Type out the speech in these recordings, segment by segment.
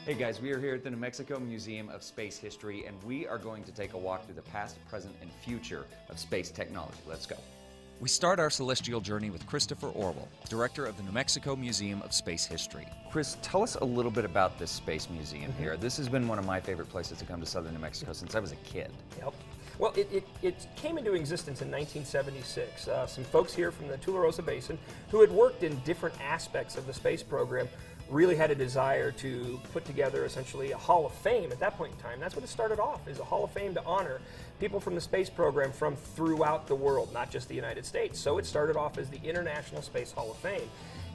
Hey guys, we are here at the New Mexico Museum of Space History, and we are going to take a walk through the past, present, and future of space technology. Let's go. We start our celestial journey with Christopher Orwell, director of the New Mexico Museum of Space History. Chris, tell us a little bit about this space museum here. This has been one of my favorite places to come to southern New Mexico since I was a kid. Yep. Well, it came into existence in 1976. Some folks here from the Tularosa Basin who had worked in different aspects of the space program really had a desire to put together essentially a Hall of Fame at that point in time. That's what it started off, is a Hall of Fame to honor people from the space program from throughout the world, not just the United States. So it started off as the International Space Hall of Fame.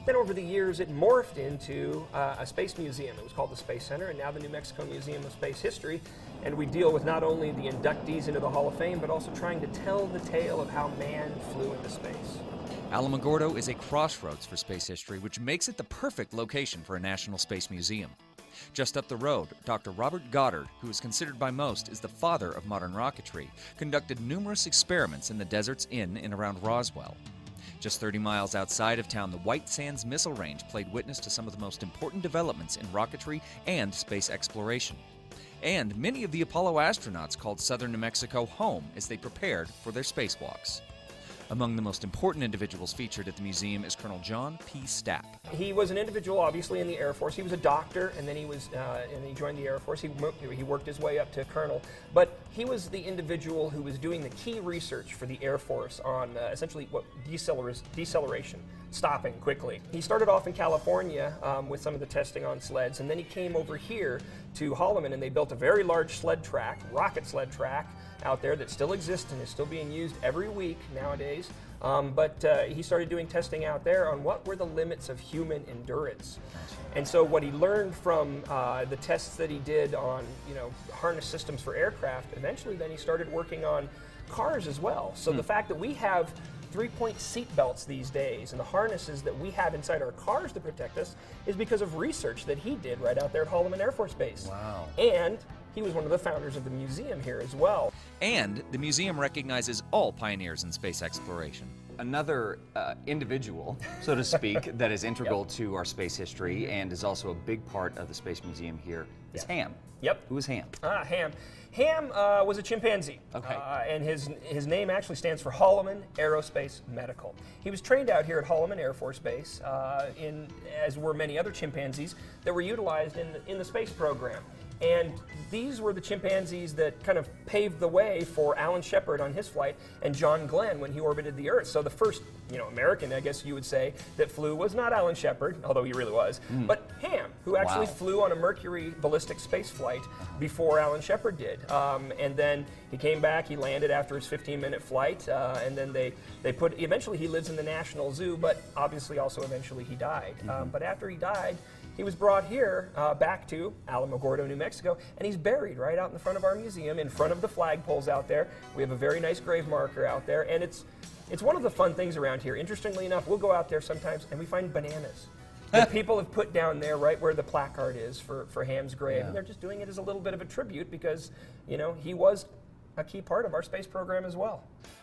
Then over the years it morphed into a space museum. It was called the Space Center, and now the New Mexico Museum of Space History. And we deal with not only the inductees into the Hall of Fame, but also trying to tell the tale of how man flew into space. Alamogordo is a crossroads for space history, which makes it the perfect location for a National Space Museum. Just up the road, Dr. Robert Goddard, who is considered by most as the father of modern rocketry, conducted numerous experiments in the deserts in and around Roswell. Just 30 miles outside of town, the White Sands Missile Range played witness to some of the most important developments in rocketry and space exploration. And many of the Apollo astronauts called southern New Mexico home as they prepared for their spacewalks. Among the most important individuals featured at the museum is Colonel John P. Stapp. He was an individual, obviously, in the Air Force. He was a doctor, and then he joined the Air Force. He worked his way up to colonel, but he was the individual who was doing the key research for the Air Force on essentially what deceleration, stopping quickly. He started off in California with some of the testing on sleds, and then he came over here to Holloman, and they built a very large sled track, rocket sled track, out there that still exists and is still being used every week nowadays. But he started doing testing out there on what were the limits of human endurance. And so what he learned from the tests that he did on, harness systems for aircraft, eventually then he started working on cars as well. So the fact that we have 3-point seat belts these days and the harnesses that we have inside our cars to protect us is because of research that he did right out there at Holloman Air Force Base. Wow. And he was one of the founders of the museum here as well. And the museum recognizes all pioneers in space exploration. Another individual, so to speak, that is integral to our space history and is also a big part of the Space Museum here is Ham. Yep. Who is Ham? Ham. Ham was a chimpanzee. Okay. And his name actually stands for Holloman Aerospace Medical. He was trained out here at Holloman Air Force Base, as were many other chimpanzees that were utilized in the space program. And these were the chimpanzees that kind of paved the way for Alan Shepard on his flight and John Glenn when he orbited the Earth. So the first, American, I guess you would say, that flew was not Alan Shepard, although he really was, but Ham, who actually flew on a Mercury ballistic space flight before Alan Shepard did. And then he came back, he landed after his 15-minute flight, and then eventually he lives in the National Zoo, but obviously also eventually he died. But after he died, he was brought here back to Alamogordo, New Mexico, and he's buried right out in the front of our museum, in front of the flagpoles out there. We have a very nice grave marker out there, and it's one of the fun things around here. Interestingly enough, we'll go out there sometimes and we find bananas that people have put down there right where the placard is for Ham's grave, and they're just doing it as a little bit of a tribute because, he was a key part of our space program as well.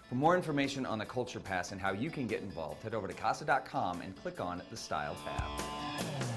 For more information on the Culture Pass and how you can get involved, head over to casa.com and click on the Style tab.